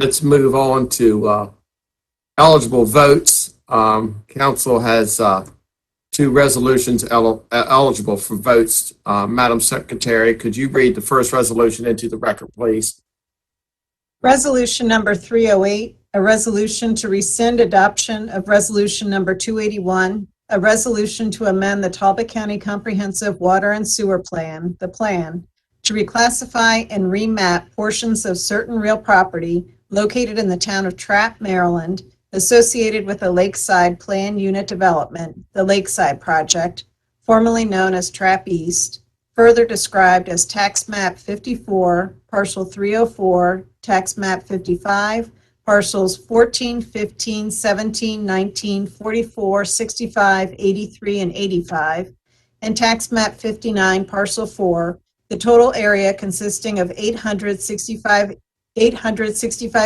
let's move on to eligible votes. Council has two resolutions eligible for votes. Madam Secretary, could you read the first resolution into the record, please? Resolution number 308, a resolution to rescind adoption of resolution number 281, a resolution to amend the Talbot County Comprehensive Water and Sewer Plan, the plan, to reclassify and remap portions of certain real property located in the town of Trapp, Maryland, associated with a Lakeside Plan Unit Development, the Lakeside Project, formerly known as Trapp East, further described as Tax Map 54, Parcel 304, Tax Map 55, Parcels 14, 15, 17, 19, 44, 65, 83, and 85, and Tax Map 59, Parcel 4, the total area consisting of 865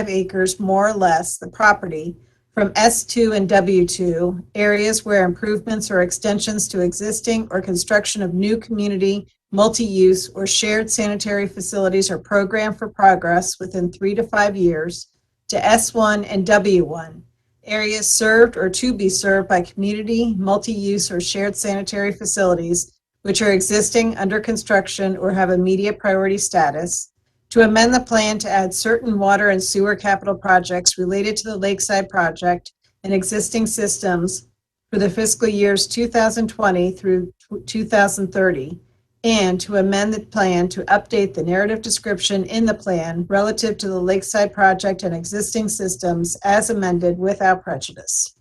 acres, more or less, the property, from S2 and W2, areas where improvements or extensions to existing or construction of new community, multi-use, or shared sanitary facilities are programmed for progress within 3 to 5 years, to S1 and W1, areas served or to be served by community, multi-use, or shared sanitary facilities which are existing, under construction, or have immediate priority status, to amend the plan to add certain water and sewer capital projects related to the Lakeside Project and existing systems for the fiscal years 2020 through 2030, and to amend the plan to update the narrative description in the plan relative to the Lakeside Project and existing systems as amended without prejudice.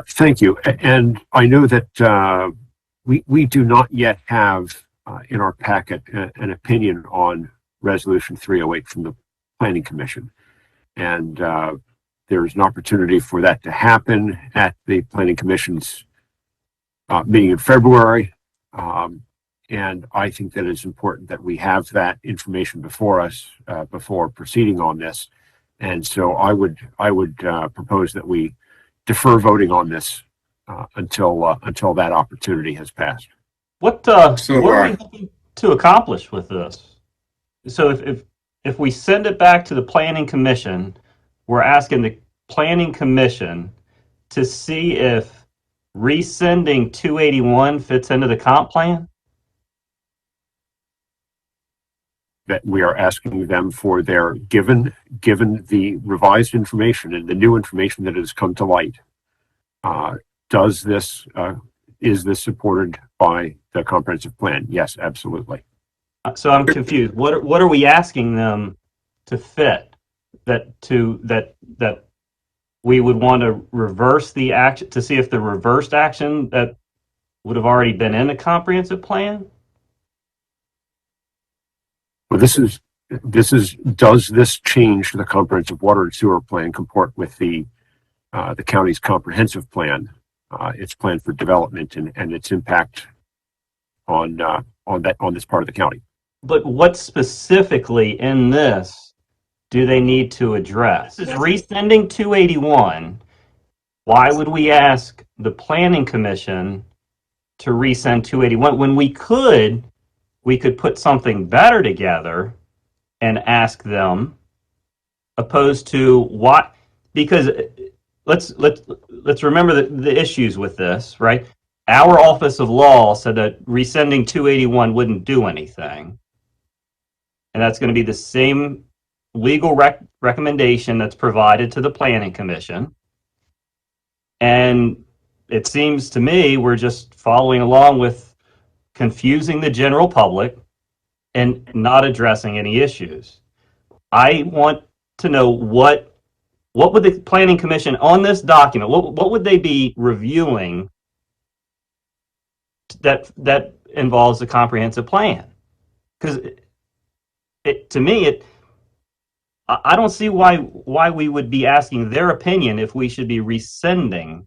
Thank you. And I know that we do not yet have in our packet an opinion on Resolution 308 from the Planning Commission. And there's an opportunity for that to happen at the Planning Commission's meeting in February. And I think that it's important that we have that information before us before proceeding on this. And so I would propose that we defer voting on this until that opportunity has passed. What are we hoping to accomplish with this? So if we send it back to the Planning Commission, we're asking the Planning Commission to see if rescinding 281 fits into the comp plan? That we are asking them for their, given the revised information and the new information that has come to light, is this supported by the comprehensive plan? Yes, absolutely. So I'm confused. What are we asking them to fit that we would want to reverse the action, to see if the reversed action that would have already been in the comprehensive plan? Well, does this change the comprehensive water and sewer plan comport with the county's comprehensive plan, its plan for development and its impact on this part of the county? But what specifically in this do they need to address? This is rescinding 281. Why would we ask the Planning Commission to rescind 281 when we could put something better together and ask them, opposed to what? Because let's remember the issues with this, right? Our Office of Law said that rescinding 281 wouldn't do anything. And that's going to be the same legal recommendation that's provided to the Planning Commission. And it seems to me we're just following along with confusing the general public and not addressing any issues. I want to know what would the Planning Commission on this document, what would they be reviewing that involves the comprehensive plan? Because to me, I don't see why we would be asking their opinion if we should be rescinding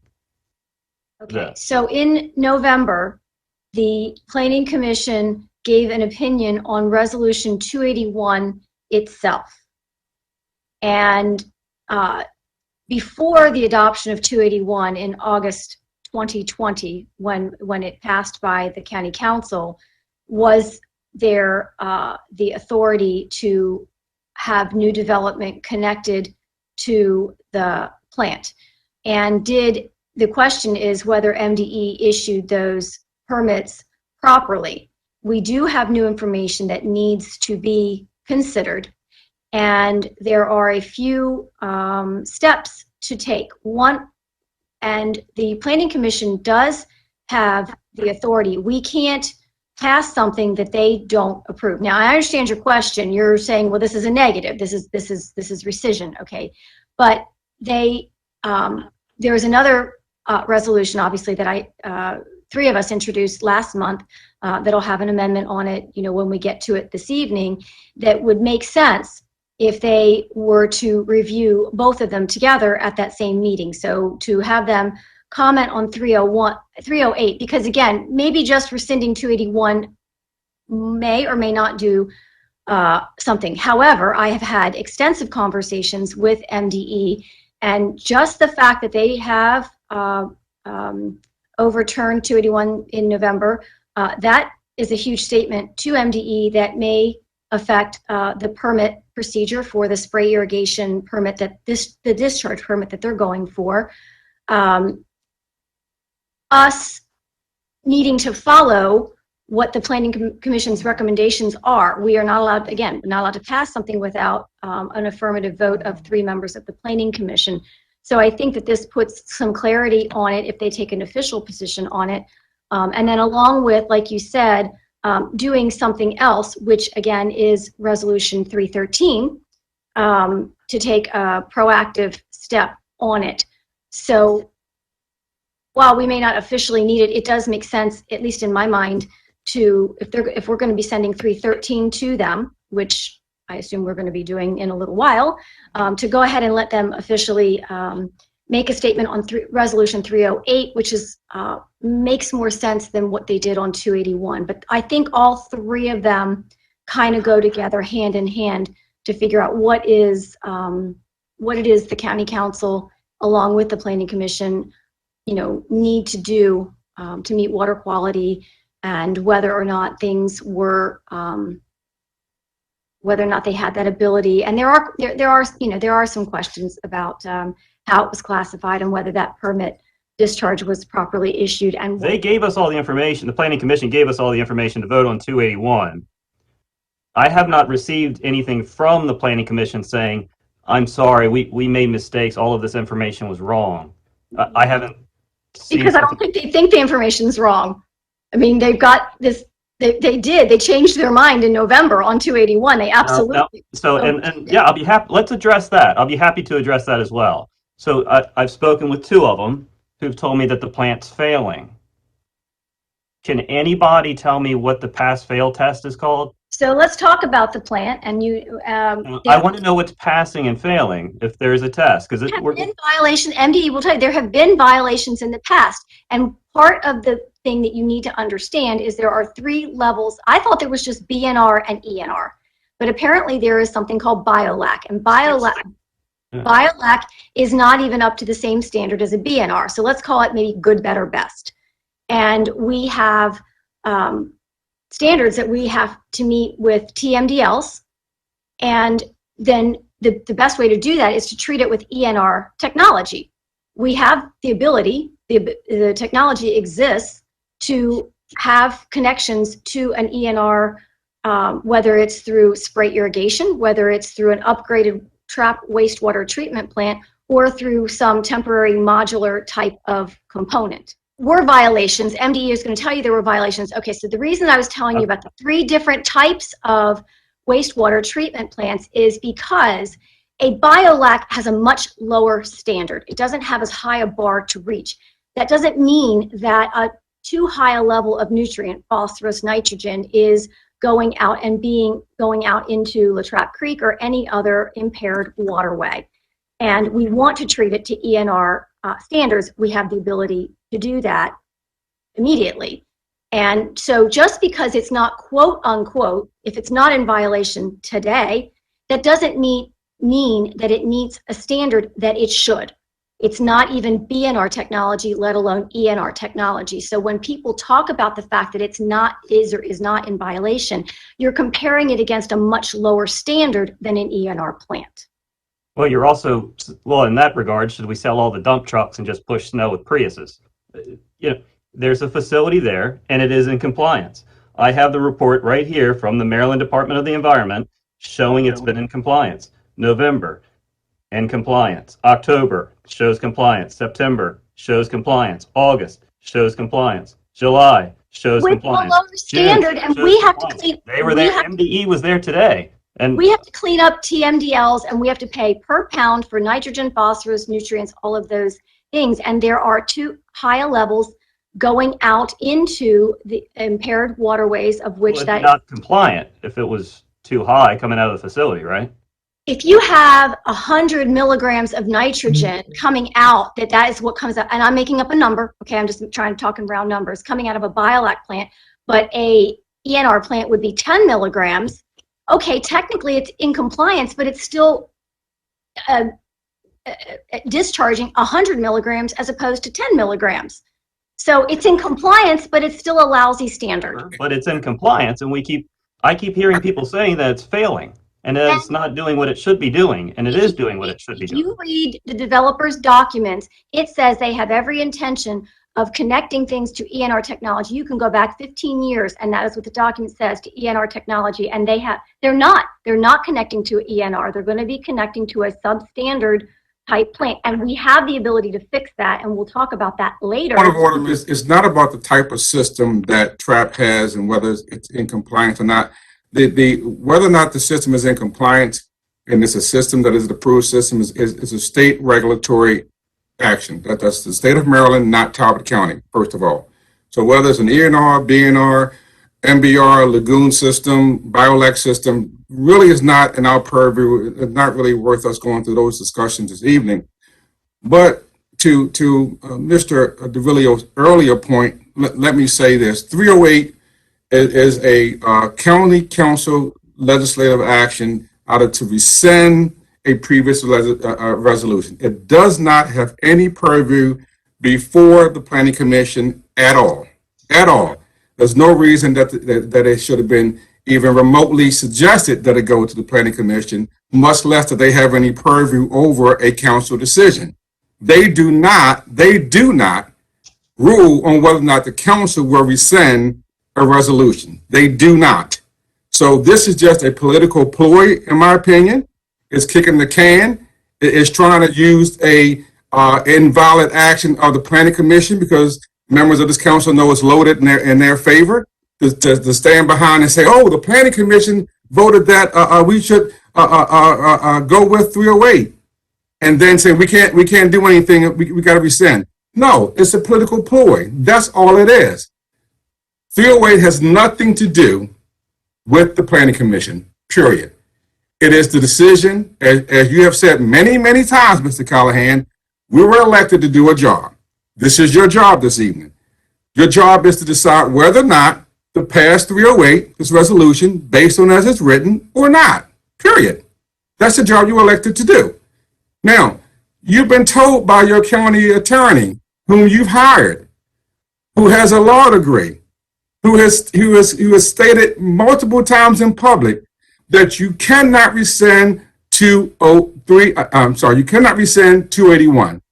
this. So in November, the Planning Commission gave an opinion on Resolution 281 itself. And before the adoption of 281 in August 2020, when it passed by the County Council, was there the authority to have new development connected to the plant. And the question is whether MDE issued those permits properly. We do have new information that needs to be considered, and there are a few steps to take. One, and the Planning Commission does have the authority. We can't pass something that they don't approve. Now, I understand your question. You're saying, well, this is a negative. This is rescission, okay? But there's another resolution, obviously, that three of us introduced last month that'll have an amendment on it, when we get to it this evening, that would make sense if they were to review both of them together at that same meeting. So to have them comment on 308, because again, maybe just rescinding 281 may or may not do something. However, I have had extensive conversations with MDE, and just the fact that they have overturned 281 in November, that is a huge statement to MDE that may affect the permit procedure for the spray irrigation permit, the discharge permit that they're going for. Us needing to follow what the Planning Commission's recommendations are. We are not allowed, again, not allowed to pass something without an affirmative vote of 3 members of the Planning Commission. So I think that this puts some clarity on it if they take an official position on it. And then along with, like you said, doing something else, which again is Resolution 313, to take a proactive step on it. So while we may not officially need it, it does make sense, at least in my mind, to, if we're going to be sending 313 to them, which I assume we're going to be doing in a little while, to go ahead and let them officially make a statement on Resolution 308, which is makes more sense than what they did on 281. But I think all 3 of them kind of go together hand in hand to figure out what it is the County Council, along with the Planning Commission, need to do to meet water quality, and whether or not things were, whether or not they had that ability. And there are some questions about how it was classified and whether that permit discharge was properly issued. And they gave us all the information. The Planning Commission gave us all the information to vote on 281. I have not received anything from the Planning Commission saying, I'm sorry, we made mistakes. All of this information was wrong. I haven't seen because I don't think they think the information's wrong. I mean, they've got this, they changed their mind in November on 281. They absolutely. No. So, and yeah, I'll be happy. Let's address that. I'll be happy to address that as well. So I've spoken with 2 of them who've told me that the plant's failing. Can anybody tell me what the pass-fail test is called? So let's talk about the plant, and you. I want to know what's passing and failing if there's a test, because there have been violations. MDE will tell you there have been violations in the past, and part of the thing that you need to understand is there are 3 levels. I thought there was just BNR and ENR, but apparently there is something called BioLAC, and BioLAC is not even up to the same standard as a BNR. So let's call it maybe good, better, best. And we have standards that we have to meet with TMDLs, and then the best way to do that is to treat it with ENR technology. We have the ability, the technology exists to have connections to an ENR, whether it's through spray irrigation, whether it's through an upgraded trap wastewater treatment plant, or through some temporary modular type of component. Were violations. MDE is going to tell you there were violations. Okay, so the reason I was telling you about the 3 different types of wastewater treatment plants is because a BioLAC has a much lower standard. It doesn't have as high a bar to reach. That doesn't mean that a too high a level of nutrient, phosphorus, nitrogen, is going out into Latrap Creek or any other impaired waterway. And we want to treat it to ENR standards. We have the ability to do that immediately. And so just because it's not quote unquote, if it's not in violation today, that doesn't mean that it meets a standard that it should. It's not even BNR technology, let alone ENR technology. So when people talk about the fact that it's not, is or is not in violation, you're comparing it against a much lower standard than an ENR plant. Well, you're also, well, in that regard, should we sell all the dump trucks and just push snow with Priuses? You know, there's a facility there and it is in compliance. I have the report right here from the Maryland Department of the Environment showing it's been in compliance. November, in compliance. October shows compliance. September shows compliance. August shows compliance. July shows With compliance. a lower standard, and shows we have to compliance. clean. They were there. MDE was there today. And We have to clean up TMDLs, and we have to pay per pound for nitrogen, phosphorus, nutrients, all of those things. And there are too high levels going out into the impaired waterways, of which well, it's that. not compliant if it was too high coming out of the facility, right? If you have 100 milligrams of nitrogen coming out, that is what comes out, and I'm making up a number, okay, I'm just trying to talk in round numbers, coming out of a biolac plant, but a ENR plant would be 10 milligrams. Okay, technically it's in compliance, but it's still discharging 100 milligrams as opposed to 10 milligrams. So it's in compliance, but it's still a lousy standard. But it's in compliance, and I keep hearing people saying that it's failing and that it's not doing what it should be doing, and it is doing what it should be doing. If you read the developer's documents, it says they have every intention of connecting things to ENR technology. You can go back 15 years, and that is what the document says, to ENR technology, and they're not connecting to ENR. They're going to be connecting to a substandard type plant, and we have the ability to fix that, and we'll talk about that later. Point of order is it's not about the type of system that TRAP has and whether it's in compliance or not. Whether or not the system is in compliance and it's a system that is an approved system is a state regulatory action. That's the state of Maryland, not Talbot County, first of all. So whether it's an ENR, BNR, MBR, lagoon system, biolac system, really is not in our purview. It's not really worth us going through those discussions this evening. But to Mr. DeVillio's earlier point, let me say this. 308 is a county council legislative action to rescind a previous resolution. It does not have any purview before the planning commission at all. There's no reason that it should have been even remotely suggested that it go to the planning commission, much less that they have any purview over a council decision. They do not rule on whether or not the council will rescind a resolution. They do not. So this is just a political ploy, in my opinion. It's kicking the can. It's trying to use a invalid action of the planning commission because members of this council know it's loaded in their favor to stand behind and say, oh, the planning commission voted that we should go with 308, and then say we can't do anything. We got to rescind. No, it's a political ploy. That's all it is. 308 has nothing to do with the planning commission, period. It is the decision, as you have said many, many times, Mr. Callahan, we were elected to do a job. This is your job this evening. Your job is to decide whether or not to pass 308, this resolution, based on as it's written or not, period. That's the job you were elected to do. Now, you've been told by your county attorney, whom you've hired, who has a law degree, who has stated multiple times in public that you cannot rescind 203. You cannot rescind 281.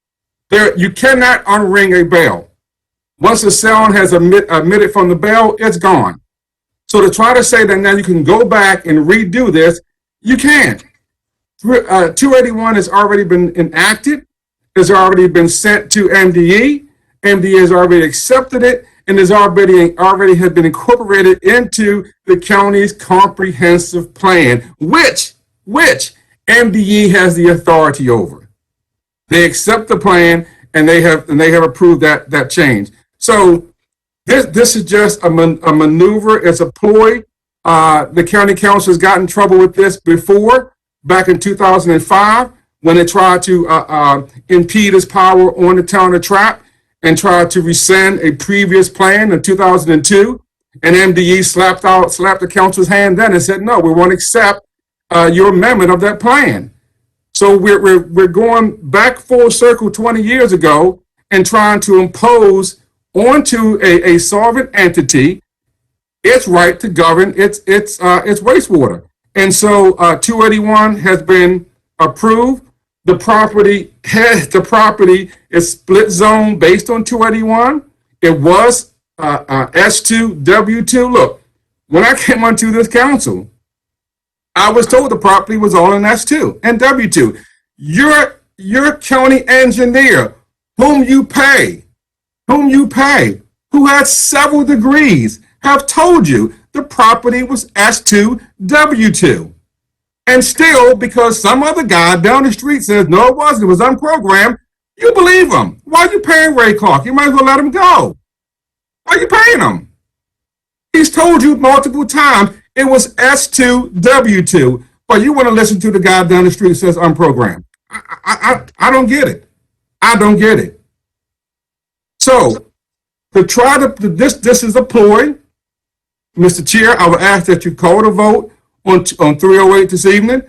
You cannot unring a bell. Once the sound has emitted from the bell, it's gone. So to try to say that now you can go back and redo this, you can't. 281 has already been enacted. It's already been sent to MDE. MDE has already accepted it and is already has been incorporated into the county's comprehensive plan, which MDE has the authority over. They accept the plan and they have approved that change. So this is just a maneuver. It's a ploy. The county council has gotten in trouble with this before, back in 2005, when it tried to impede its power on the town of Trapp and tried to rescind a previous plan in 2002. And MDE slapped the council's hand then and said, no, we won't accept your amendment of that plan. So we're going back full circle 20 years ago and trying to impose onto a sovereign entity its right to govern its wastewater. And so 281 has been approved. The property is split zone based on 281. It was S2, W2. Look, when I came onto this council, I was told the property was all in S2 and W2. Your county engineer, whom you pay, who has several degrees, have told you the property was S2, W2. And still, because some other guy down the street says, no, it wasn't, it was unprogrammed, you believe him. Why are you paying Ray Clark? You might as well let him go. Why are you paying him? He's told you multiple times it was S2, W2, but you want to listen to the guy down the street who says unprogrammed. I don't get it. I don't get it. So, to try to, this is a ploy. Mr. Chair, I would ask that you call the vote on 308 this evening.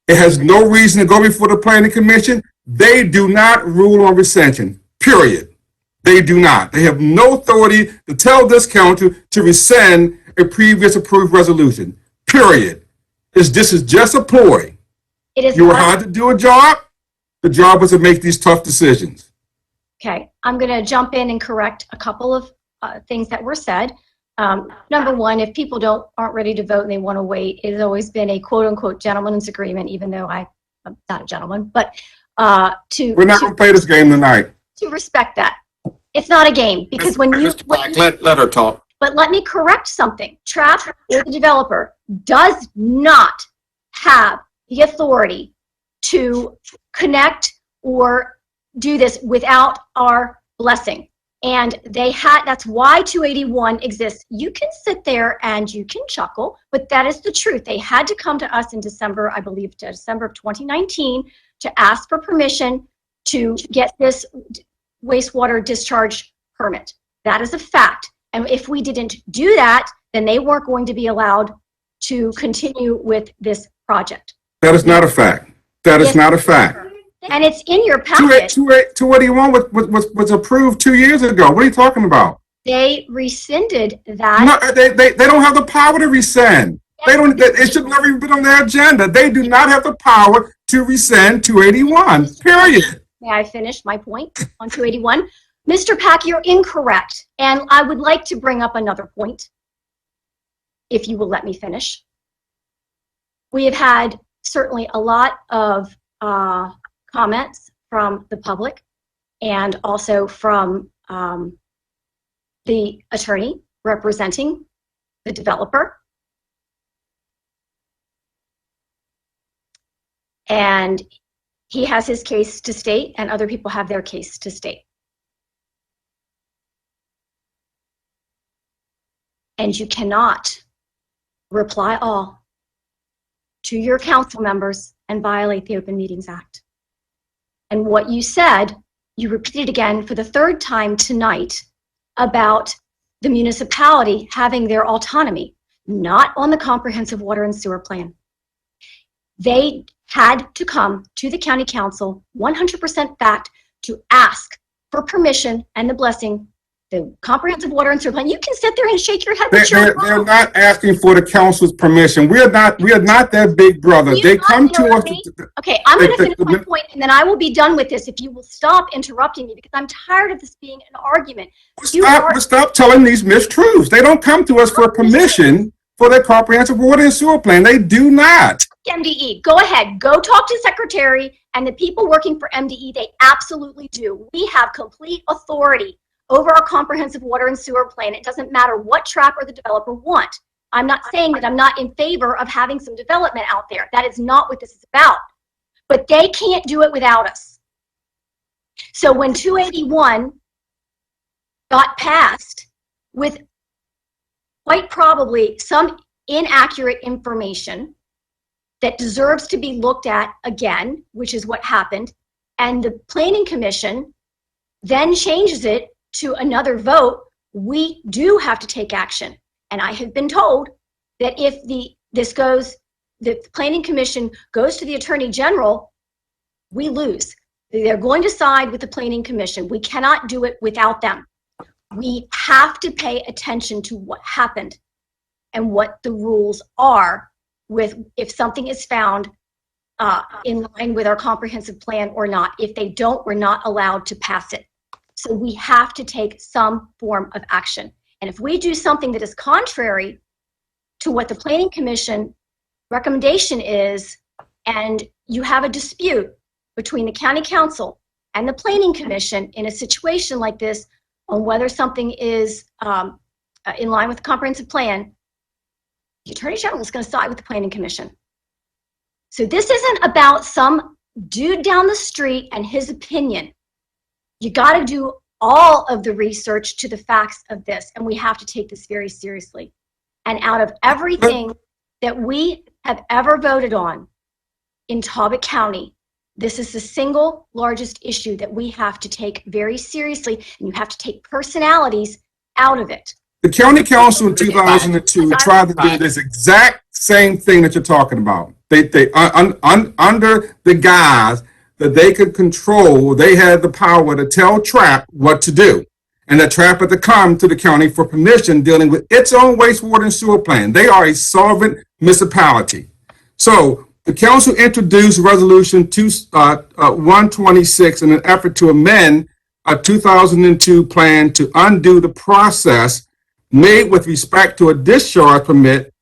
It has no reason to go before the Planning Commission. They do not rule on rescission, period. They do not. They have no authority to tell this council to rescind a previous approved resolution, period. This is just a ploy. It is You were not. hired to do a job. The job was to make these tough decisions. Okay, I'm going to jump in and correct a couple of things that were said. Number one, if people aren't ready to vote and they want to wait, it has always been a quote unquote gentleman's agreement, even though I'm not a gentleman, but We're not going to play this game tonight. to respect that. It's not a game because when you, Mr. Black, let her talk. but let me correct something. TRAP, or the developer, does not have the authority to connect or do this without our blessing. And that's why 281 exists. You can sit there and you can chuckle, but that is the truth. They had to come to us in December, I believe, December of 2019, to ask for permission to get this wastewater discharge permit. That is a fact. And if we didn't do that, then they weren't going to be allowed to continue with this project. That is not a fact. That is not a fact. And it's in your packet. 281 was approved 2 years ago. What are you talking about? They rescinded that. No, they don't have the power to rescind. It should never even been on their agenda. They do not have the power to rescind 281, period. May I finish my point on 281? Mr. Pack, you're incorrect. And I would like to bring up another point, if you will let me finish. We have had certainly a lot of comments from the public and also from the attorney representing the developer. And he has his case to state and other people have their case to state. And you cannot reply all to your council members and violate the Open Meetings Act. And what you said, you repeated again for the third time tonight about the municipality having their autonomy, not on the comprehensive water and sewer plan. They had to come to the county council, 100% fact, to ask for permission and the blessing, the comprehensive water and sewer plan. You can sit there and shake your head, but you're wrong. They're not asking for the council's permission. We are not their big brother. They come to us. Okay, I'm going to finish my point, and then I will be done with this if you will stop interrupting me, because I'm tired of this being an argument. Stop telling these mistruths. They don't come to us for permission for their comprehensive water and sewer plan. They do not. MDE, go ahead, go talk to the secretary and the people working for MDE. They absolutely do. We have complete authority over our comprehensive water and sewer plan. It doesn't matter what TRAP or the developer want. I'm not saying that I'm not in favor of having some development out there. That is not what this is about. But they can't do it without us. So when 281 got passed with quite probably some inaccurate information that deserves to be looked at again, which is what happened, and the Planning Commission then changes it to another vote, we do have to take action. And I have been told that if the Planning Commission goes to the Attorney General we lose. They're going to side with the Planning Commission. We cannot do it without them. We have to pay attention to what happened and what the rules are with if something is found in line with our comprehensive plan or not. If they don't, we're not allowed to pass it. So we have to take some form of action. And if we do something that is contrary to what the Planning Commission recommendation is, and you have a dispute between the County Council and the Planning Commission in a situation like this on whether something is in line with the comprehensive plan, the Attorney General is going to side with the Planning Commission. So this isn't about some dude down the street and his opinion. You got to do all of the research to the facts of this, and we have to take this very seriously. And out of everything that we have ever voted on in Talbot County, this is the single largest issue that we have to take very seriously, and you have to take personalities out of it. The county council in 2002 tried to do this exact same thing that you're talking about. Under the guise that they could control, they had the power to tell TRAP what to do. And the TRAP had to come to the county for permission dealing with its own wastewater and sewer plan. They are a solvent municipality. So the council introduced Resolution 126 in an effort to amend a 2002 plan to undo the process made with respect to a discharge permit,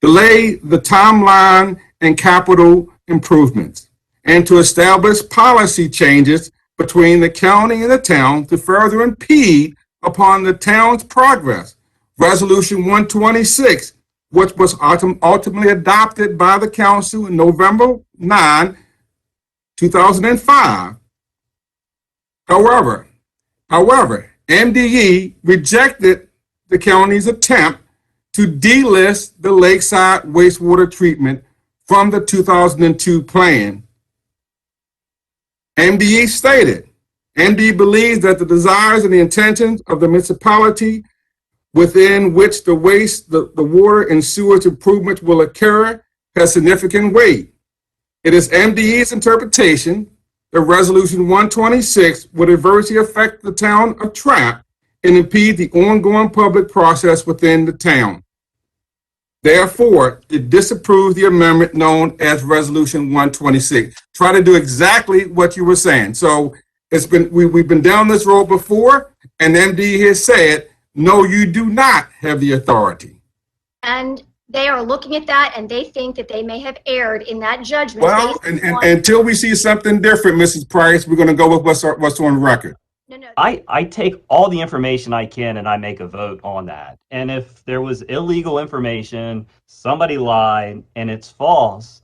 delay the timeline and capital improvements, and to establish policy changes between the county and the town to further impede upon the town's progress. Resolution 126, which was ultimately adopted by the council in November 9, 2005. However, MDE rejected the county's attempt to delist the lakeside wastewater treatment from the 2002 plan. MDE stated, MDE believes that the desires and the intentions of the municipality within which the water and sewage improvements will occur has significant weight. It is MDE's interpretation that Resolution 126 would adversely affect the town of Trapp and impede the ongoing public process within the town. Therefore, it disapproves the amendment known as Resolution 126. Try to do exactly what you were saying. So we've been down this road before, and MD has said, no, you do not have the authority. And they are looking at that, and they think that they may have erred in that judgment. Well, and until we see something different, Mrs. Price, we're going to go with what's on record. No. I take all the information I can and I make a vote on that. And if there was illegal information, somebody lied, and it's false,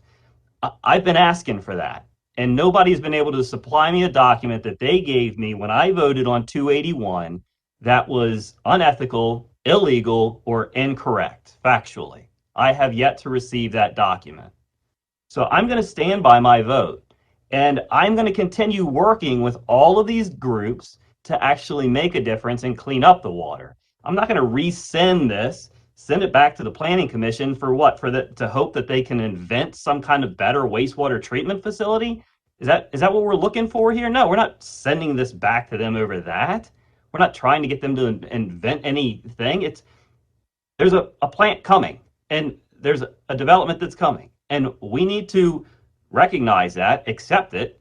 I've been asking for that. And nobody's been able to supply me a document that they gave me when I voted on 281 that was unethical, illegal, or incorrect, factually. I have yet to receive that document. So I'm going to stand by my vote. And I'm going to continue working with all of these groups to actually make a difference and clean up the water. I'm not going to resend this, send it back to the Planning Commission for what? To hope that they can invent some kind of better wastewater treatment facility? Is that what we're looking for here? No, we're not sending this back to them over that. We're not trying to get them to invent anything. There's a plant coming, and there's a development that's coming, and we need to recognize that, accept it,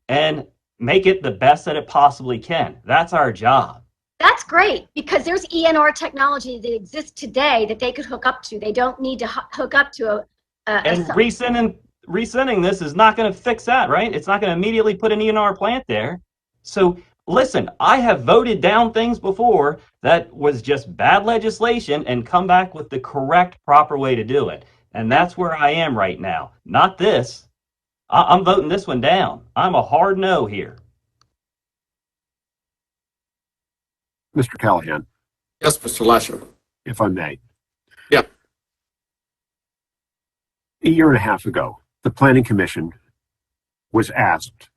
and make it the best that it possibly can. That's our job. That's great, because there's ENR technology that exists today that they could hook up to. They don't need to hook up to and resending this is not going to fix that, right? It's not going to immediately put an ENR plant there. So listen, I have voted down things before that was just bad legislation and come back with the correct, proper way to do it. And that's where I am right now. Not this. I'm voting this one down. I'm a hard no here. Mr. Callahan, Yes, Mr. Lesher. if I may. Yeah. A year and a half ago, the Planning Commission was asked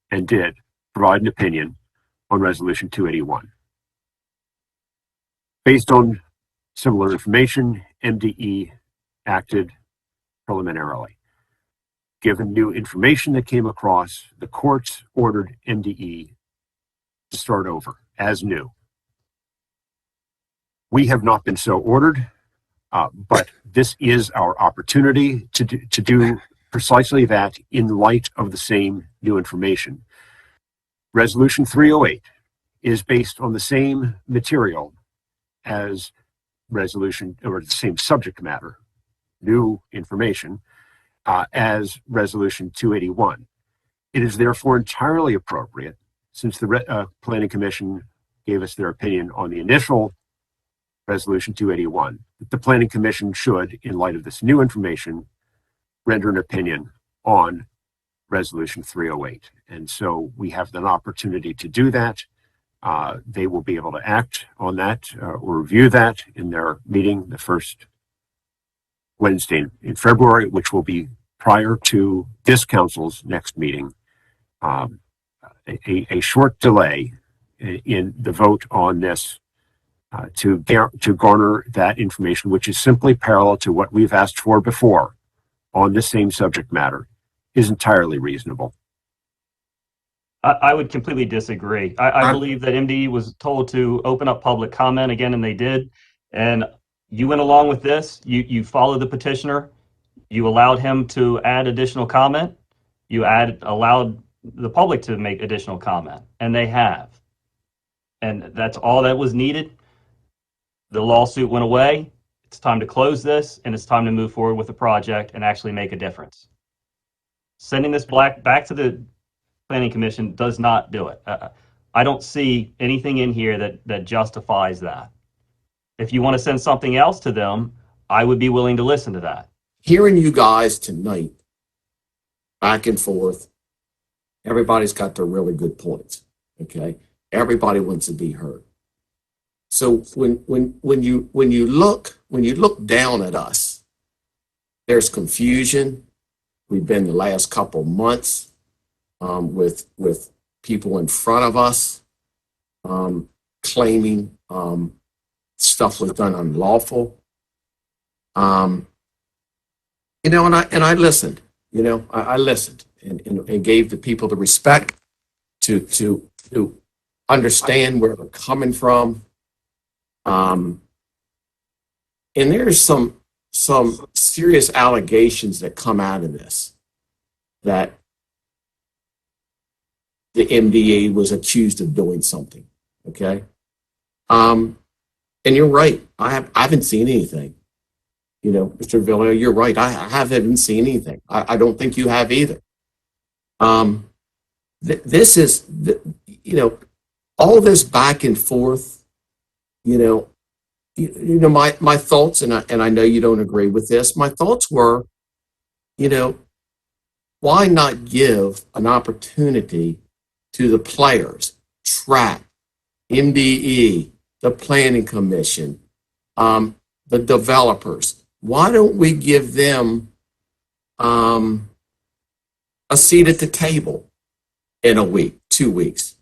and did provide an opinion on Resolution 281. Based on similar information, MDE acted preliminarily. given new information that came across, the courts ordered MDE to start over as new. We have not been so ordered, but this is our opportunity to do precisely that in light of the same new information. Resolution 308 is based on the same material as resolution, or the same subject matter, new information, as resolution 281. It is therefore entirely appropriate, since the Planning Commission gave us their opinion on the initial resolution 281, that the Planning Commission should, in light of this new information, render an opinion on resolution 308. And so we have an opportunity to do that. They will be able to act on that or review that in their meeting the first Wednesday in February, which will be prior to this council's next meeting. A short delay in the vote on this to garner that information, which is simply parallel to what we've asked for before on the same subject matter, is entirely reasonable. I would completely disagree. I believe that MDE was told to open up public comment again, and they did. And you went along with this. You followed the petitioner. You allowed him to add additional comment. You allowed the public to make additional comment, and they have. And that's all that was needed. The lawsuit went away. It's time to close this, and it's time to move forward with the project and actually make a difference. Sending this back to the Planning Commission does not do it. I don't see anything in here that justifies that. If you want to send something else to them, I would be willing to listen to that. Hearing you guys tonight, back and forth, everybody's got their really good points. Okay, everybody wants to be heard. So when you look down at us, there's confusion. We've been the last couple months with people in front of us claiming stuff was done unlawful. And I listened. I listened and gave the people the respect to understand where they're coming from. And there's some serious allegations that come out of this, that the MDA was accused of doing something. Okay. And you're right. I haven't seen anything. Mr. Villa, you're right. I haven't seen anything. I don't think you have either. This is, all this back and forth, my thoughts, and I know you don't agree with this. My thoughts were, why not give an opportunity to the players, TRAC, MDE, the Planning Commission, the developers? Why don't we give them a seat at the table in a week, 2 weeks?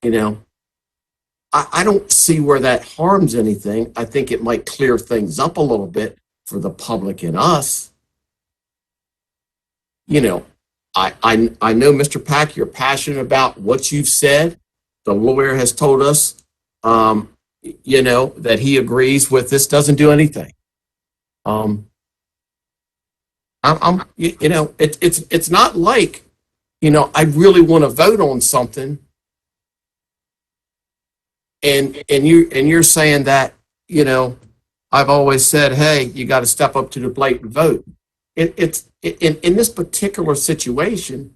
I don't see where that harms anything. I think it might clear things up a little bit for the public and us. I know, Mr. Pack, you're passionate about what you've said. The lawyer has told us, that he agrees with this doesn't do anything. It's not like, I really want to vote on something, and you're saying that, I've always said, hey, you got to step up to the plate and vote. It's in this particular situation,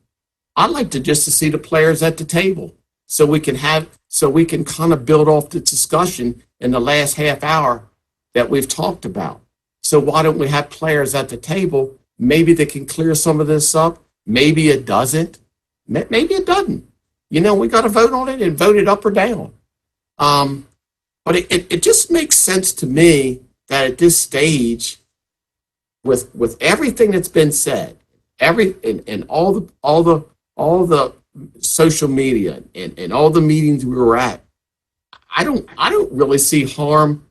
I'd like to just to see the players at the table so we can kind of build off the discussion in the last half hour that we've talked about. So why don't we have players at the table? Maybe they can clear some of this up. Maybe it doesn't. Maybe it doesn't. We got to vote on it and vote it up or down. But it just makes sense to me that at this stage, with everything that's been said, and all the social media and all the meetings we were at, I don't really see harm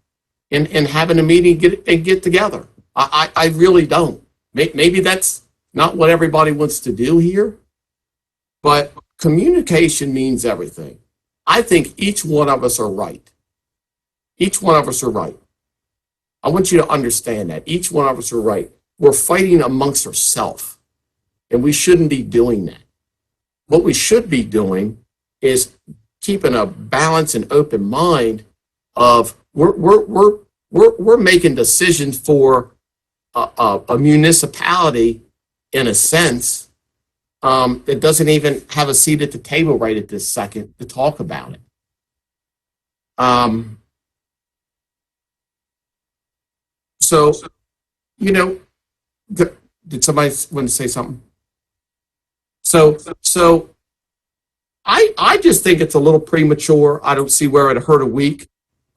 in having a meeting and get together. I really don't. Maybe that's not what everybody wants to do here, but communication means everything. I think each one of us are right. Each one of us are right. I want you to understand that. Each one of us are right. We're fighting amongst ourselves, and we shouldn't be doing that. What we should be doing is keeping a balanced and open mind of we're making decisions for a municipality in a sense that doesn't even have a seat at the table right at this second to talk about it. So, you know, did somebody want to say something? So I just think it's a little premature. I don't see where it hurt a week.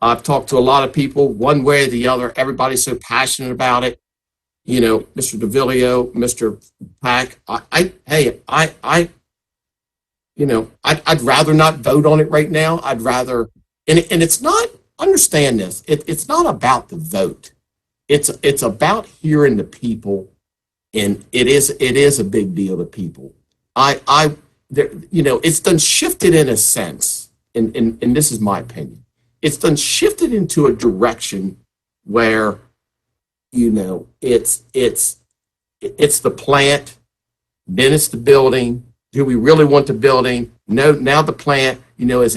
I've talked to a lot of people, one way or the other. Everybody's so passionate about it. You know, Mr. DeVillio, Mr. Pack. I'd rather not vote on it right now. I'd rather, and it's not. Understand this. It's not about the vote. It's about hearing the people, and it is a big deal to people. It's done shifted in a sense, and this is my opinion. It's done shifted into a direction where, it's the plant, then it's the building. Do we really want the building? No, now the plant. Is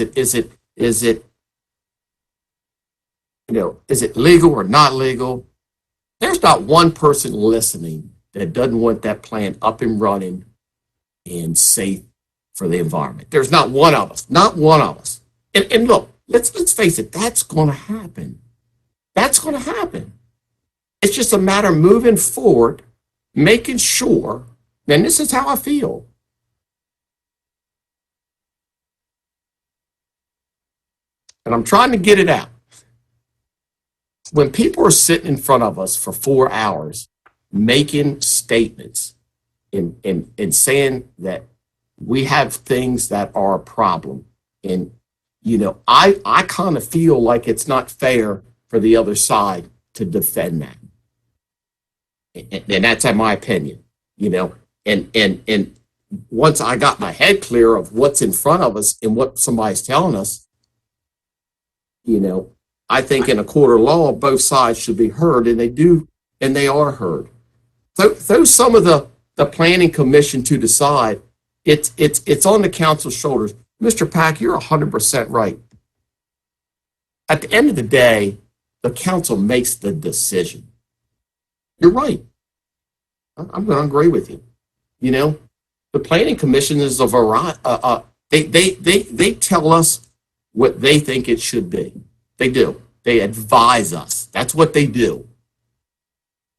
it legal or not legal? There's not one person listening that doesn't want that plant up and running and safe for the environment. There's not one of us. Not one of us. And look, let's face it, that's going to happen. That's going to happen. It's just a matter of moving forward, making sure, and this is how I feel. And I'm trying to get it out. When people are sitting in front of us for 4 hours making statements and saying that we have things that are a problem, and I kind of feel like it's not fair for the other side to defend that, and that's in my opinion. And once I got my head clear of what's in front of us and what somebody's telling us, I think in a court of law, both sides should be heard, and they do, and they are heard. Throw some of the planning commission to decide. It's on the council's shoulders. Mr. Pack, you're 100% right. At the end of the day, the council makes the decision. You're right. I'm going to agree with you. The planning commission is a variety. They tell us what they think it should be. They do. They advise us. That's what they do.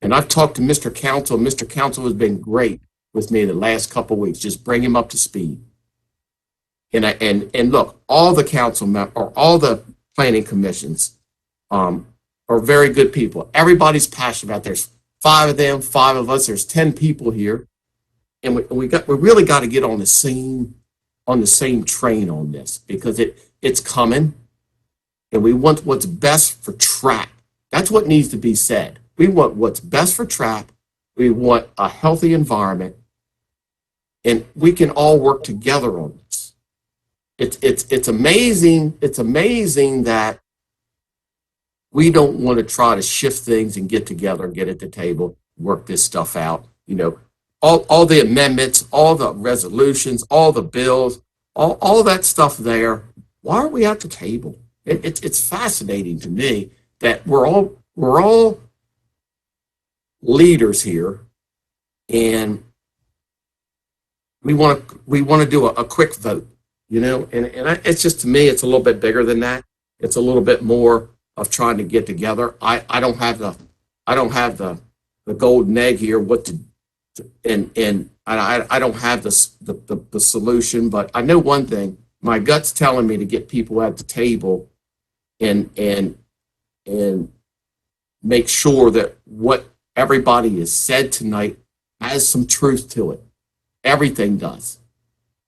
And I've talked to Mr. Council. Mr. Council has been great with me the last couple of weeks. Just bring him up to speed. And look, all the council members or all the planning commissions are very good people. Everybody's passionate about it. There's 5 of them, 5 of us. There's 10 people here, and we really got to get on the same train on this, because it's coming. And we want what's best for TRAP. That's what needs to be said. We want what's best for TRAP. We want a healthy environment. And we can all work together on this. It's amazing. It's amazing that we don't want to try to shift things and get together and get at the table, work this stuff out. All the amendments, all the resolutions, all the bills, all that stuff there. Why are we at the table? It's fascinating to me that we're all leaders here, and we want to do a quick vote, and it's just, to me, it's a little bit bigger than that. It's a little bit more of trying to get together. I don't have the golden egg here. And I don't have the solution, but I know one thing. My gut's telling me to get people at the table and make sure that what everybody has said tonight has some truth to it. Everything does.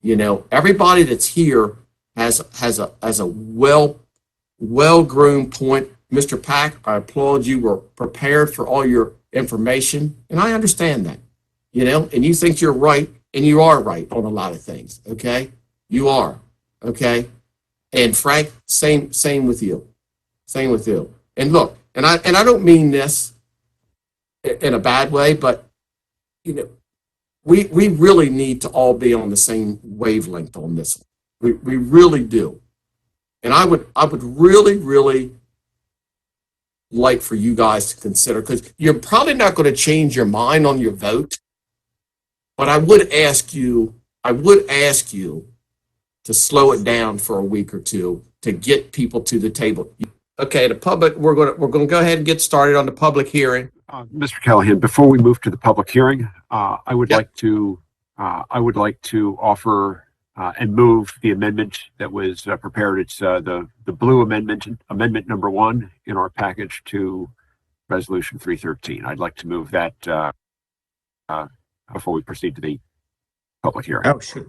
Everybody that's here has a well-groomed point. Mr. Pack, I applaud you. Were prepared for all your information, and I understand that. you know, and you think you're right, and you are right on a lot of things, okay? You are, okay? And Frank, same with you. Same with you. And look, and I don't mean this in a bad way, but you know, we really need to all be on the same wavelength on this one. We really do. And I would really like for you guys to consider, because you're probably not going to change your mind on your vote, but I would ask you to slow it down for a week or two to get people to the table. Okay, the public, we're going to go ahead and get started on the public hearing. Mr. Callahan, before we move to the public hearing, I would Yep. like to offer and move the amendment that was prepared. It's the blue amendment, amendment number 1 in our package to resolution 313. I'd like to move that before we proceed to the public hearing. Oh, shit.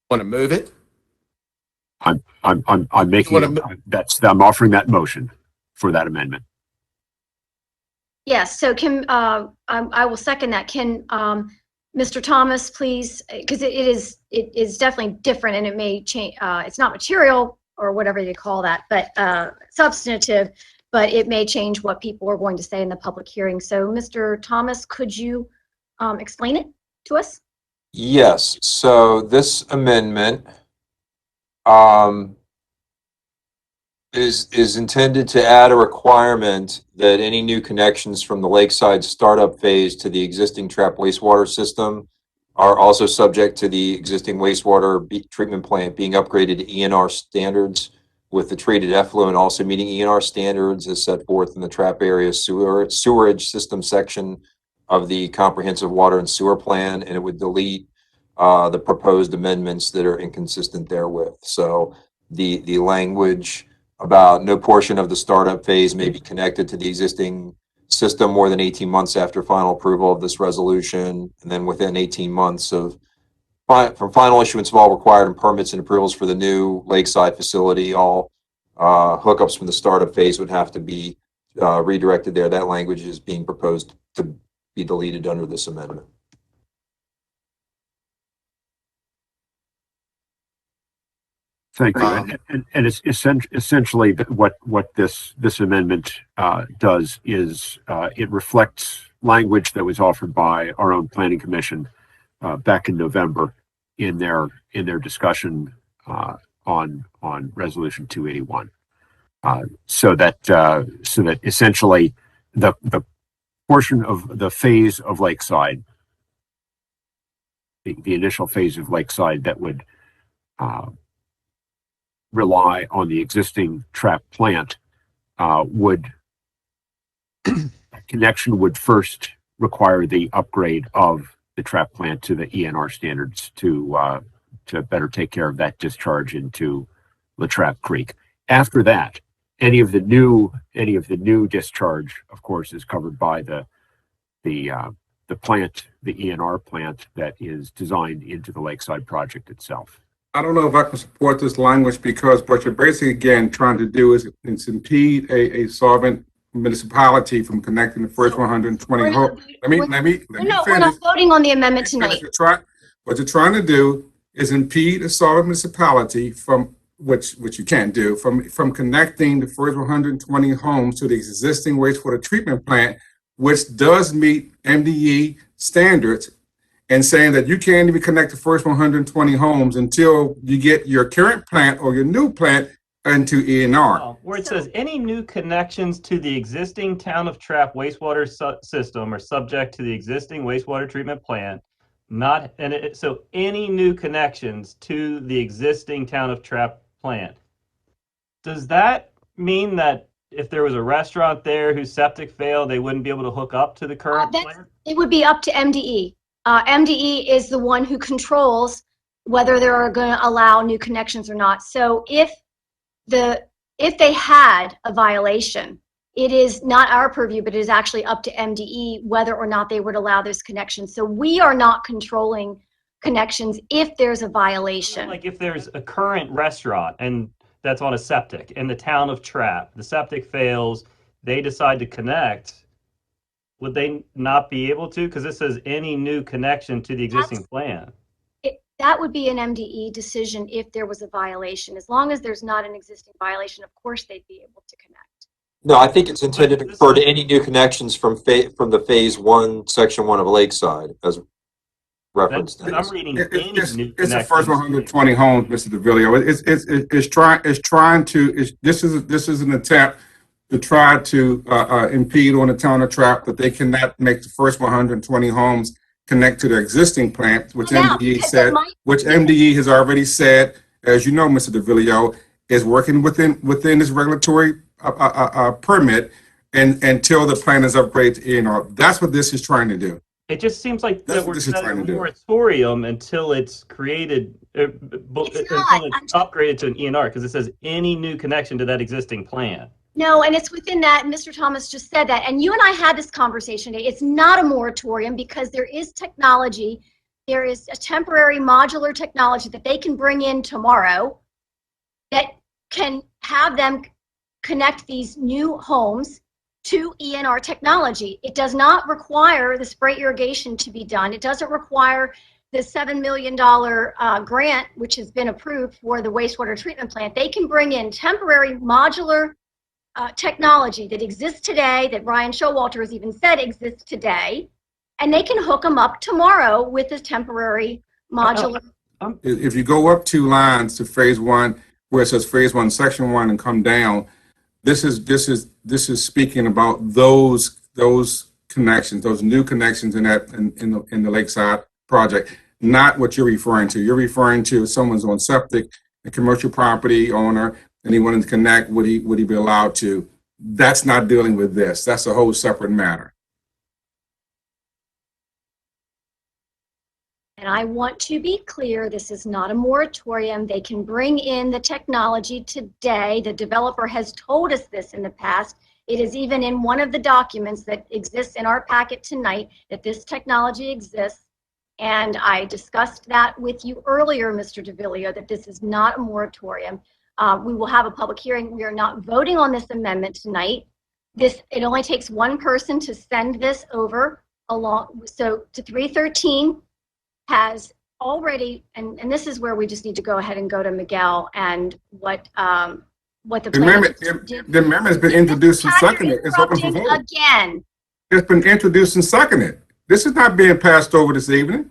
Want to move it? I'm making I'm offering that motion for that amendment. Yes, so I will second that. Can Mr. Thomas, please, because it is definitely different and it may change, it's not material or whatever you call that, but substantive, but it may change what people are going to say in the public hearing. So Mr. Thomas, could you explain it to us? Yes, so this amendment is intended to add a requirement that any new connections from the lakeside startup phase to the existing trap wastewater system are also subject to the existing wastewater treatment plant being upgraded to ENR standards, with the treated effluent also meeting ENR standards as set forth in the trap area sewerage system section of the comprehensive water and sewer plan, and it would delete the proposed amendments that are inconsistent therewith. So the language about no portion of the startup phase may be connected to the existing system more than 18 months after final approval of this resolution, and then within 18 months from final issuance of all required and permits and approvals for the new lakeside facility, all hookups from the startup phase would have to be redirected there. That language is being proposed to be deleted under this amendment. Thank you. And it's essentially what this amendment does is it reflects language that was offered by our own planning commission back in November in their discussion on resolution 281. So that essentially the portion of the phase of Lakeside, the initial phase of Lakeside that would rely on the existing trap plant connection would first require the upgrade of the trap plant to the ENR standards to better take care of that discharge into Latrap Creek. After that, any of the new discharge, of course, is covered by the plant, the ENR plant that is designed into the Lakeside project itself. I don't know if I can support this language, because what you're basically again trying to do is impede a solvent municipality from connecting the first 120 homes. Let me No, finish. we're not voting on the amendment tonight. What you're trying to do is impede a solvent municipality from which you can't do from connecting the first 120 homes to the existing wastewater treatment plant, which does meet MDE standards, and saying that you can't even connect the first 120 homes until you get your current plant or your new plant into ENR. Where it says any new connections to the existing town of Trap wastewater system are subject to the existing wastewater treatment plant, so any new connections to the existing town of Trap plant. Does that mean that if there was a restaurant there whose septic failed, they wouldn't be able to hook up to the current plant? It would be up to MDE. MDE is the one who controls whether they're going to allow new connections or not. So if they had a violation, it is not our purview, but it is actually up to MDE whether or not they would allow those connections. So we are not controlling connections if there's a violation. Like if there's a current restaurant and that's on a septic in the town of Trap, the septic fails, they decide to connect, would they not be able to? Because it says any new connection to the existing plan. That would be an MDE decision if there was a violation. As long as there's not an existing violation, of course they'd be able to connect. No, I think it's intended to refer to any new connections from the phase one, section 1 of Lakeside as referenced. I'm reading any new It's the connections. first 120 homes, Mr. DeVillio. This is an attempt to try to impede on the town of Trap that they cannot make the first 120 homes connect to their existing plant, which MDE has already said, as you know, Mr. DeVillio, is working within this regulatory permit and until the plan is upgraded to ENR. That's what this is trying to do. It just seems like That's that what we're this is setting trying a to do. moratorium until it's created, until it's upgraded to an ENR, because it says any new connection to that existing plan. No, and it's within that, and Mr. Thomas just said that, and you and I had this conversation today. It's not a moratorium because there is technology. There is a temporary modular technology that they can bring in tomorrow that can have them connect these new homes to ENR technology. It does not require the spray irrigation to be done. It doesn't require the $7 million grant, which has been approved for the wastewater treatment plant. They can bring in temporary modular technology that exists today, that Ryan Showalter has even said exists today, and they can hook them up tomorrow with a temporary modular. If you go up 2 lines to phase 1, where it says phase 1, section 1, and come down, this is speaking about those connections, those new connections in the Lakeside project, not what you're referring to. You're referring to someone's on septic, a commercial property owner, and he wanted to connect, would he be allowed to? That's not dealing with this. That's a whole separate matter. And I want to be clear, this is not a moratorium. They can bring in the technology today. The developer has told us this in the past. It is even in one of the documents that exists in our packet tonight that this technology exists. And I discussed that with you earlier, Mr. DeVillio, that this is not a moratorium. We will have a public hearing. We are not voting on this amendment tonight. It only takes one person to send this over along. So to 313 has already, and this is where we just need to go ahead and go to Miguel and what the amendment has been introduced and seconded. It's open for vote. Again. It's been introduced and seconded. This is not being passed over this evening.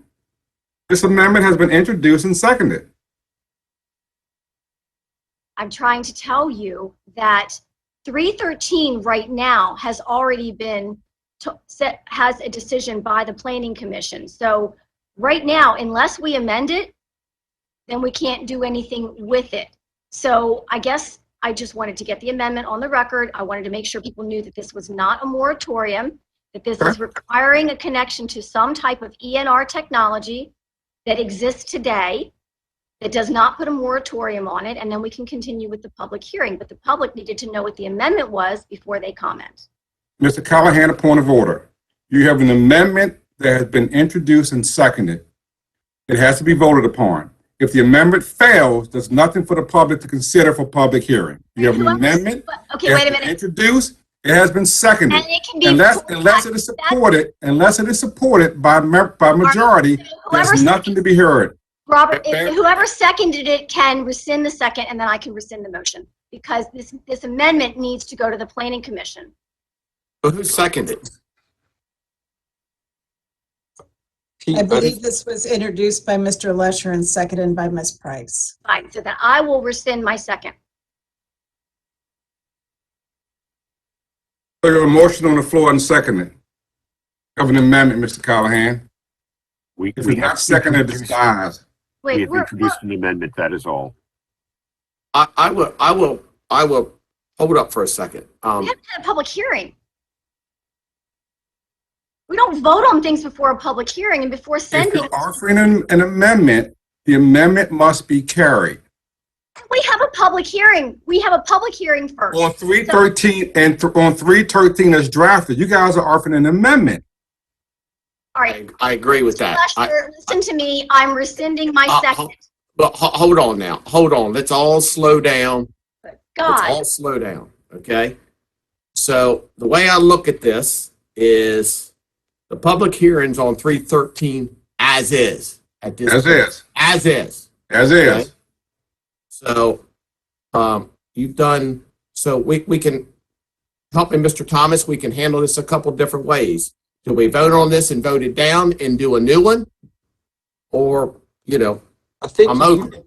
This amendment has been introduced and seconded. I'm trying to tell you that 313 right now has already been has a decision by the Planning Commission. So right now, unless we amend it, then we can't do anything with it. So I guess I just wanted to get the amendment on the record. I wanted to make sure people knew that this was not a moratorium, that this is requiring a connection to some type of ENR technology that exists today, that does not put a moratorium on it, and then we can continue with the public hearing. But the public needed to know what the amendment was before they comment. Mr. Callahan, a point of order. You have an amendment that has been introduced and seconded. It has to be voted upon. If the amendment fails, there's nothing for the public to consider for public hearing. You have an amendment. Okay, wait a minute. Introduced. It has been seconded. And it can be unless it is supported by majority, there's nothing to be heard. Robert, whoever seconded it can rescind the second, and then I can rescind the motion, because this amendment needs to go to the Planning Commission. But who seconded? I believe this was introduced by Mr. Lesher and seconded by Ms. Price. Fine, so then I will rescind my second. So you have a motion on the floor and seconded. Of an amendment, Mr. Callahan. If it's not seconded, it's dies. We have introduced an amendment, that is all. I will hold up for a second. We haven't had a public hearing. We don't vote on things before a public hearing and before sending. If you're offering an amendment, the amendment must be carried. We have a public hearing. We have a public hearing first. On 313 on 313 as drafted, you guys are offering an amendment. All right. I agree with that. Listen to me. I'm rescinding my second. But hold on now. Hold on. Let's all slow down. God. Let's all slow down. Okay. So the way I look at this is the public hearings on 313 as is at this As point. is. As is. As Okay. is. So, you've done, so we can, help me, Mr. Thomas, we can handle this a couple different ways. Do we vote on this and vote it down and do a new one? Or, I think I'm you, open.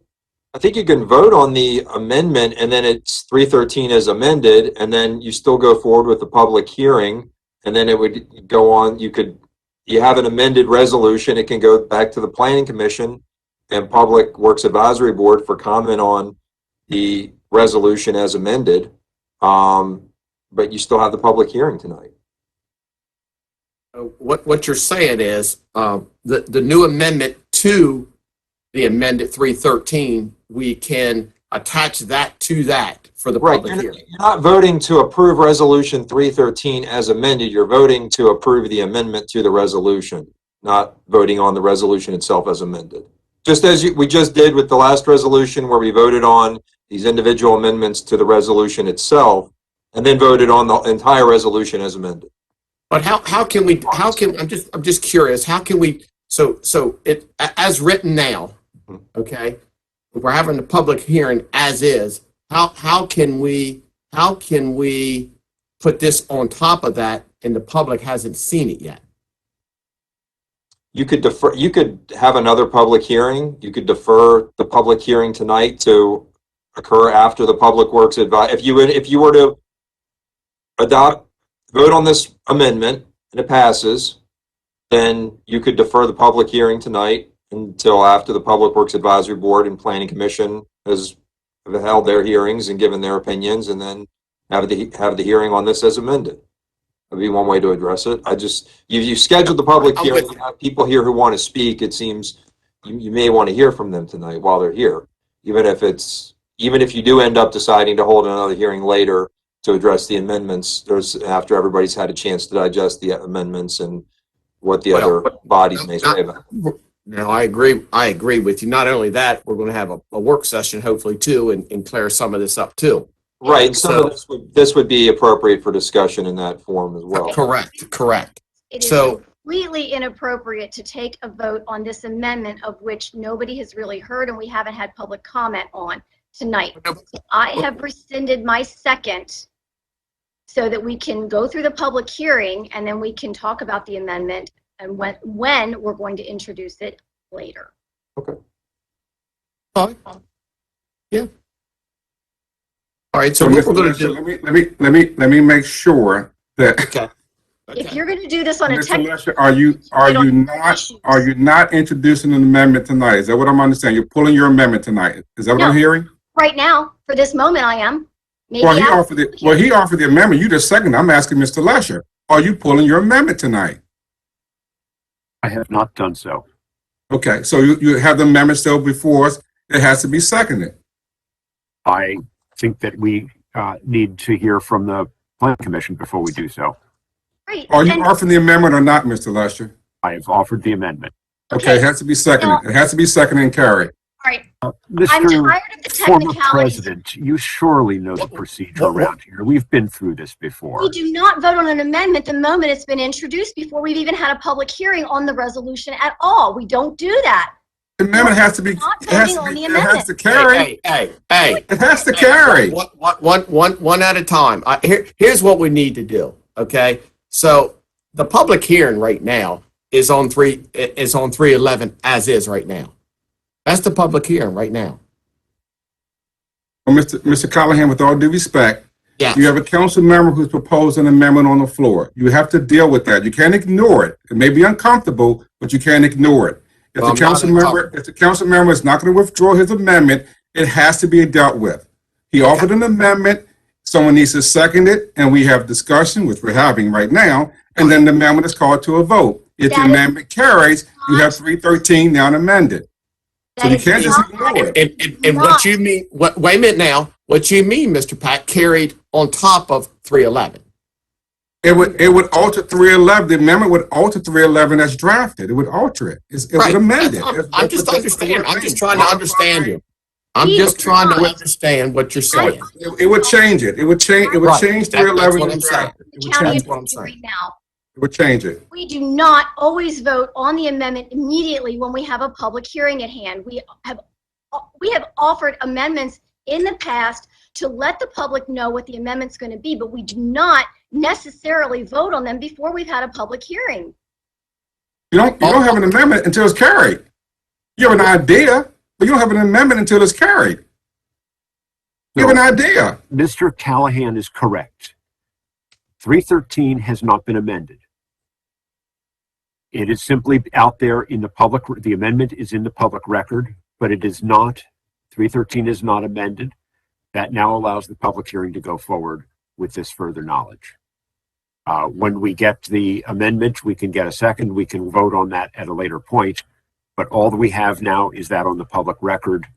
I think you can vote on the amendment and then it's 313 as amended, and then you still go forward with the public hearing, and then it would go on. You have an amended resolution. It can go back to the Planning Commission and Public Works Advisory Board for comment on the resolution as amended. But you still have the public hearing tonight. What you're saying is, the new amendment to the amended 313, we can attach that to that for the Right. public hearing. You're not voting to approve resolution 313 as amended. You're voting to approve the amendment to the resolution, not voting on the resolution itself as amended. Just as we just did with the last resolution where we voted on these individual amendments to the resolution itself and then voted on the entire resolution as amended. But I'm just curious, how can we, so it, as written now, okay, we're having the public hearing as is, how can we put this on top of that and the public hasn't seen it yet? You could have another public hearing. You could defer the public hearing tonight to occur after the Public Works advice. If you were to vote on this amendment and it passes, then you could defer the public hearing tonight until after the Public Works Advisory Board and Planning Commission has held their hearings and given their opinions, and then have the hearing on this as amended. That'd be one way to address it. You scheduled the public hearing, you have people here who want to speak. It seems you may want to hear from them tonight while they're here, even if you do end up deciding to hold another hearing later to address the amendments, after everybody's had a chance to digest the amendments and what the other bodies may say about it. No, I agree with you. Not only that, we're going to have a work session hopefully too and clear some of this up too. Right. Some of this would be appropriate for discussion in that form as well. Correct. It is So completely inappropriate to take a vote on this amendment of which nobody has really heard and we haven't had public comment on tonight. So I have rescinded my second so that we can go through the public hearing and then we can talk about the amendment and when we're going to introduce it later. Okay. Yeah. All right. So what we're going to do. Let me make sure that. Okay. If you're going to do this on a Mr. technical, Lesher, are you not introducing an amendment tonight? Is that what I'm understanding? You're pulling your amendment tonight. Is that what I'm No. hearing? right now, for this moment, I am. Maybe Well, he after- offered the amendment. You just seconded. I'm asking Mr. Lesher, are you pulling your amendment tonight? I have not done so. Okay, so you have the amendment still before us. It has to be seconded. I think that we need to hear from the Planning Commission before we do so. Right. Are you and- offering the amendment or not, Mr. Lesher? I have offered the amendment. Okay, it has to be seconded. It has to be seconded and carried. All right. I'm Mr. tired of the Former technicalities. President, you surely know the procedure around here. We've been through this before. We do not vote on an amendment the moment it's been introduced before we've even had a public hearing on the resolution at all. We don't do that. The amendment has to be, Not it has voting on to, the be, it has amendment. to carry. Hey. It has to carry. One at a time. Here's what we need to do. Okay, so the public hearing right now is on 311 as is right now. That's the public hearing right now. Well, Mr. Callahan, with all due respect, Yeah. you have a council member who's proposed an amendment on the floor. You have to deal with that. You can't ignore it. It may be uncomfortable, but you can't ignore it. If Well, the council I'm not member is not going to withdraw his amendment, it has to be dealt with. He offered an amendment. Someone needs to second it, and we have discussion, which we're having right now, and then the amendment is called to a vote. If the That is amendment carries, you have 313 now amended. So That you is can't just not- ignore it. And what you mean? Wait a minute now. What you mean, Mr. Pack, carried on top of 311? It would alter 311. The amendment would alter 311 as drafted. It would alter it. It Right. would amend it. I'm just understanding. I'm just trying to understand you. I'm just trying to understand what you're saying. It would change it. It would change. It would Right. change That's 311 what I'm as saying. drafted. It The would county change. is what I'm doing saying. right now. It would change it. We do not always vote on the amendment immediately when we have a public hearing at hand. We have offered amendments in the past to let the public know what the amendment's going to be, but we do not necessarily vote on them before we've had a public hearing. You don't have an amendment until it's carried. You have an idea, but you don't have an amendment until it's carried. You have an idea. Mr. Callahan is correct. 313 has not been amended. It is simply out there in the public, the amendment is in the public record, but it is not, 313 is not amended. That now allows the public hearing to go forward with this further knowledge. When we get the amendment, we can get a second, we can vote on that at a later point, but all that we have now is that on the public record,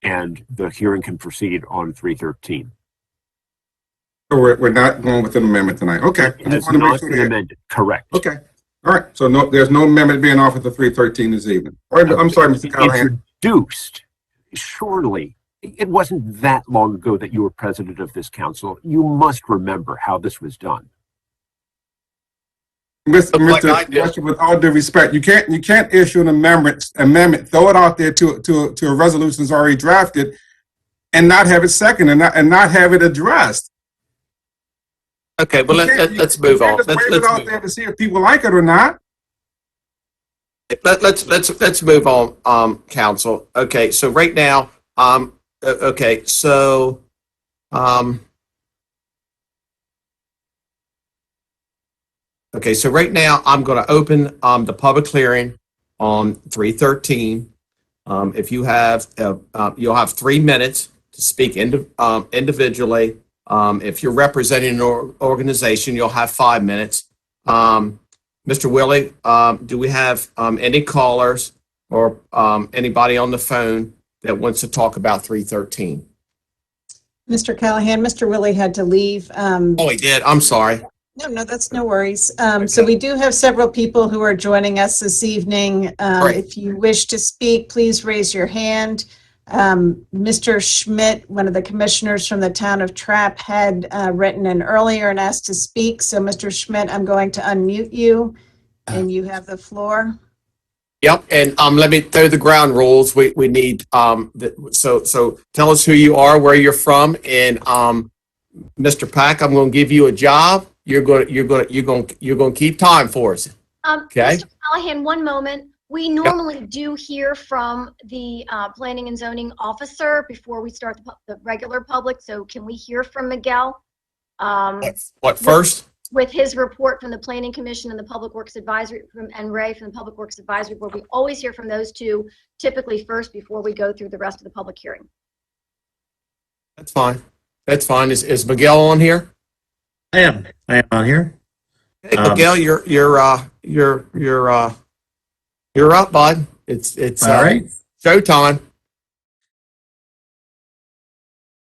and the hearing can proceed on 313. So we're not going with an amendment tonight. Okay. It has not been amended, correct. Okay. All right. So no, there's no amendment being offered to 313 this evening. All right, I'm sorry, Mr. Callahan. Introduced, surely, it wasn't that long ago that you were president of this council. You must remember how this was done. Mr. With all due respect, you can't issue an amendment, throw it out there to a resolution that's already drafted, and not have it seconded and not have it addressed. Okay, well, let's move on. Let's wave it out there to see if people like it or not. Let's move on, council. Okay, so right now, okay, so, okay, so right now I'm going to open the public hearing on 313. If you have, you'll have 3 minutes to speak individually. If you're representing an organization, you'll have 5 minutes. Mr. Willie, do we have any callers or anybody on the phone that wants to talk about 313? Mr. Callahan, Mr. Willie had to leave. Oh, he did. I'm sorry. No, that's no worries. So we do have several people who are joining us this evening. Great. If you wish to speak, please raise your hand. Mr. Schmidt, one of the commissioners from the town of Trapp, had written in earlier and asked to speak. So Mr. Schmidt, I'm going to unmute you and you have the floor. Yep, and let me throw the ground rules. We need so tell us who you are, where you're from, and Mr. Pack, I'm going to give you a job. You're going to keep time for us. Okay. Mr. Callahan, one moment. We normally do hear from the planning and zoning officer before we start the regular public. So can we hear from Miguel? What first? With his report from the Planning Commission and the Public Works Advisory, and Ray from the Public Works Advisory Board. We always hear from those two typically first before we go through the rest of the public hearing. That's fine. That's fine. Is Miguel on here? I am on here. Hey, Miguel, you're up, bud. It's All right. showtime.